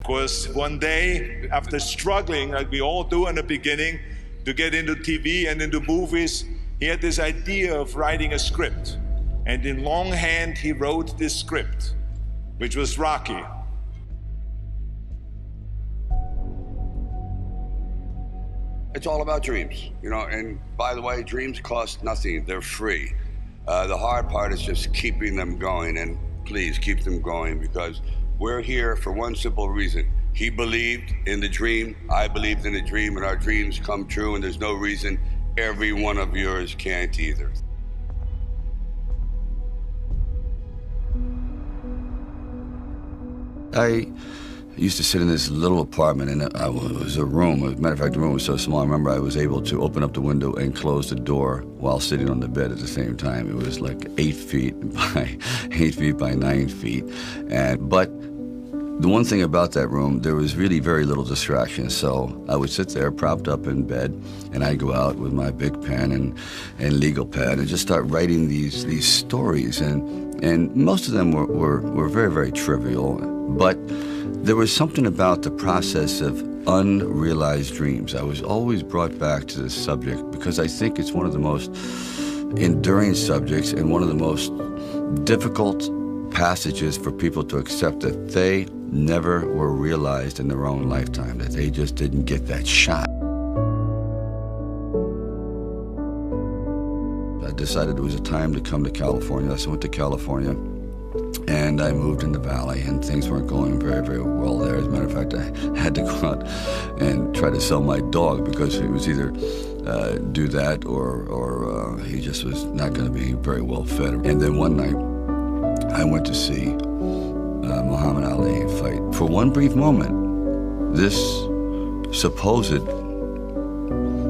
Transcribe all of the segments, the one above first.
course, one day, after struggling, like we all do in the beginning, to get into TV and into movies, he had this idea of writing a script. And in longhand, he wrote this script, which was Rocky. It's all about dreams, you know, and by the way, dreams cost nothing. They're free. The hard part is just keeping them going, and please keep them going, because we're here for one simple reason. He believed in the dream, I believed in the dream, and our dreams come true, and there's no reason every one of yours can't either. I used to sit in this little apartment, and it was a room. As a matter of fact, the room was so small, I remember I was able to open up the window and close the door while sitting on the bed at the same time. It was like 8 feet by 9 feet. But the one thing about that room, there was really very little distraction. So I would sit there propped up in bed, and I'd go out with my big pen and legal pad and just start writing these stories. And most of them were very, very trivial. But there was something about the process of unrealized dreams. I was always brought back to this subject because I think it's one of the most enduring subjects and one of the most difficult passages for people to accept, that they never were realized in their own lifetime, that they just didn't get that shot. I decided it was a time to come to California. So I went to California, and I moved in the Valley, and things weren't going very, very well there. As a matter of fact, I had to go out and try to sell my dog because it was either do that or he just was not going to be very well fed. And then one night, I went to see Muhammad Ali fight. For one brief moment, this supposed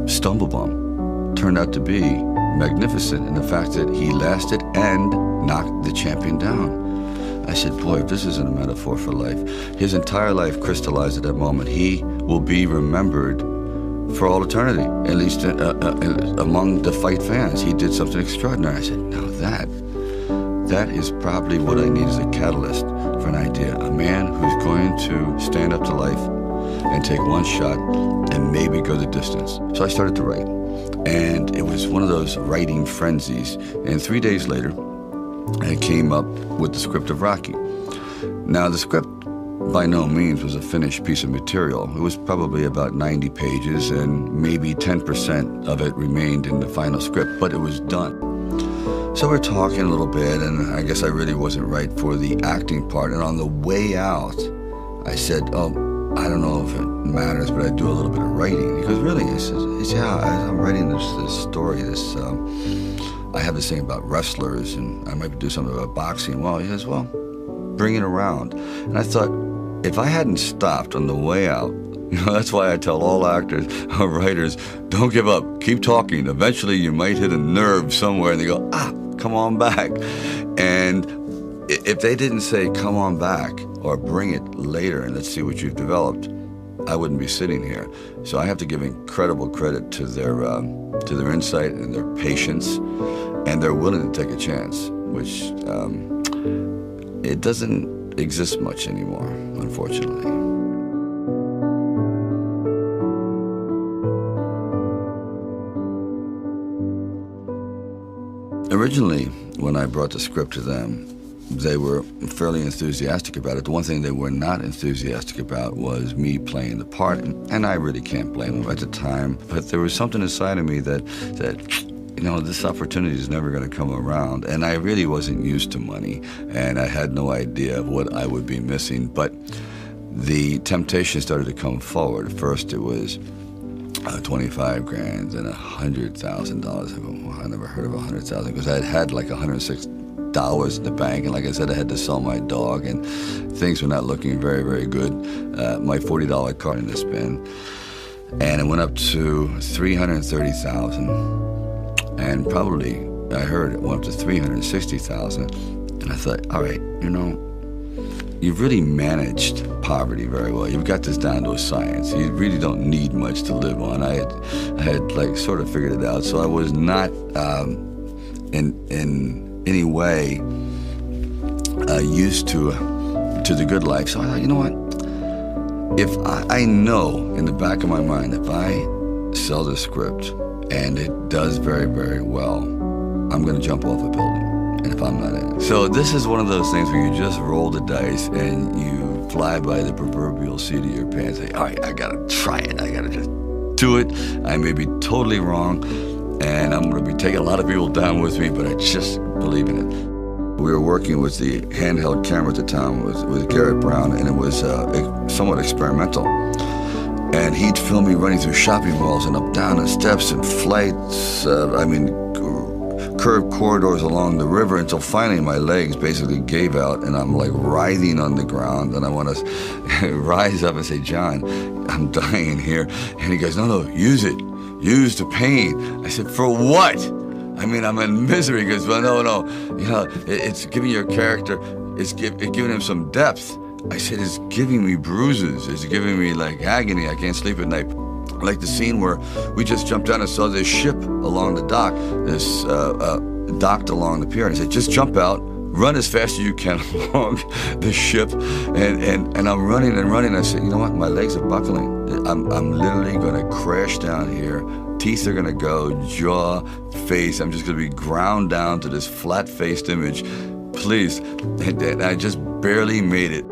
stumble bum turned out to be magnificent in the fact that he lasted and knocked the champion down. I said, boy, if this isn't a metaphor for life. His entire life crystallized at that moment. He will be remembered for all eternity, at least among the fight fans. He did something extraordinary. I said, now that is probably what I need as a catalyst for an idea. A man who's going to stand up to life and take one shot and maybe go the distance. So I started to write. And it was one of those writing frenzies. And 3 days later, I came up with the script of Rocky. Now, the script by no means was a finished piece of material. It was probably about 90 pages, and maybe 10% of it remained in the final script, but it was done. So we're talking a little bit, and I guess I really wasn't right for the acting part. And on the way out, I said, oh, I don't know if it matters, but I do a little bit of writing. He goes, really? He says, yeah, I'm writing this story, I have this thing about wrestlers, and I might do something about boxing. Well, he says, well, bring it around. And I thought, if I hadn't stopped on the way out, you know, that's why I tell all actors or writers, don't give up, keep talking. Eventually you might hit a nerve somewhere, and they go, come on back. And if they didn't say, come on back, or bring it later and let's see what you've developed, I wouldn't be sitting here. So I have to give incredible credit to their insight and their patience, and they're willing to take a chance, which it doesn't exist much anymore, unfortunately. Originally, when I brought the script to them, they were fairly enthusiastic about it. The one thing they were not enthusiastic about was me playing the part, and I really can't blame them at the time. But there was something inside of me that you know, this opportunity is never going to come around. And I really wasn't used to money, and I had no idea of what I would be missing. But the temptation started to come forward. First, it was 25 grand and $100,000. I go, well, I never heard of 100,000 because I had like $106 in the bank, and like I said, I had to sell my dog, and things were not looking very, very good. My $40 card in the spin, and it went up to 330,000, and probably I heard it went up to 360,000, and I thought, all right, you know, you've really managed poverty very well. You've got this down to a science. You really don't need much to live on. I had like sort of figured it out. So I was not in any way used to the good life. So I thought, you know what? if I know in the back of my mind, if I sell the script and it does very, very well, I'm going to jump off a building. And if I'm not in it. So this is one of those things where you just roll the dice and you fly by the proverbial seat of your pants. Say, all right, I gotta try it. I gotta just do it. I may be totally wrong, and I'm gonna be taking a lot of people down with me, but I just believe in it. We were working with the handheld camera at the time with Garrett Brown, and it was somewhat experimental. And he'd film me running through shopping malls and up down the steps and flights. Curved corridors along the river until finally my legs basically gave out and I'm like writhing on the ground, and I want to rise up and say, John, I'm dying here. And he goes, no, use it. Use the pain. I said, for what? I mean, I'm in misery. He goes, well, no. You know, it's giving your character, it's giving him some depth. I said, it's giving me bruises. It's giving me like agony. I can't sleep at night. Like the scene where we just jumped down and saw this ship along the dock, this docked along the pier, and I said, just jump out, run as fast as you can along the ship, and I'm running and running. I said, you know what, my legs are buckling. I'm literally gonna crash down here. Teeth are gonna go, jaw, face. I'm just gonna be ground down to this flat-faced image. Please. And I just barely made it.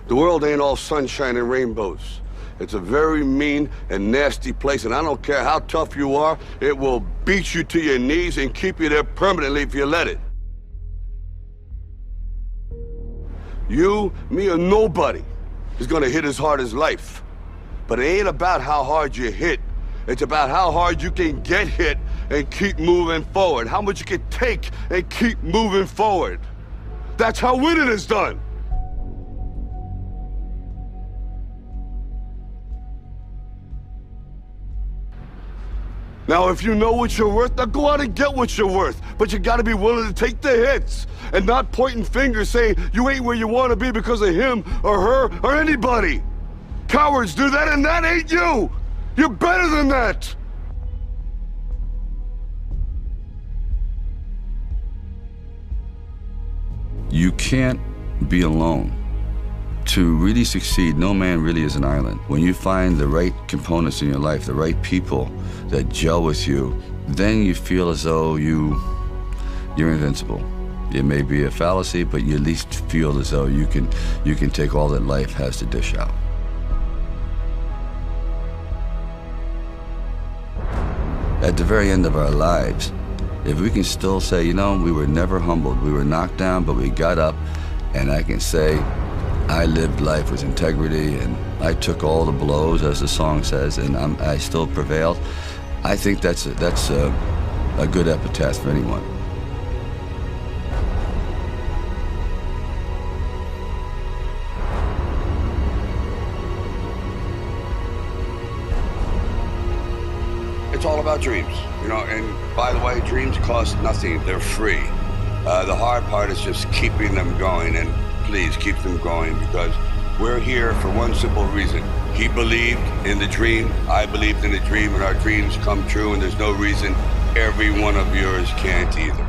The world ain't all sunshine and rainbows. It's a very mean and nasty place, and I don't care how tough you are, it will beat you to your knees and keep you there permanently if you let it. You, me, or nobody is gonna hit as hard as life. But it ain't about how hard you hit. It's about how hard you can get hit and keep moving forward. How much you can take and keep moving forward. That's how winning is done. Now, if you know what you're worth, now go out and get what you're worth. But you gotta be willing to take the hits and not pointing fingers saying you ain't where you wanna be because of him or her or anybody. Cowards do that, and that ain't you. You're better than that. You can't be alone. To really succeed, no man really is an island. When you find the right components in your life, the right people that gel with you, then you feel as though you're invincible. It may be a fallacy, but you at least feel as though you can take all that life has to dish out. At the very end of our lives, if we can still say, you know, we were never humbled, we were knocked down, but we got up, and I can say, I lived life with integrity, and I took all the blows, as the song says, and I still prevailed. I think that's a good epitaph for anyone. It's all about dreams, you know, and by the way, dreams cost nothing. They're free. The hard part is just keeping them going, and please keep them going, because we're here for one simple reason. He believed in the dream, I believed in the dream, and our dreams come true, and there's no reason every one of yours can't either.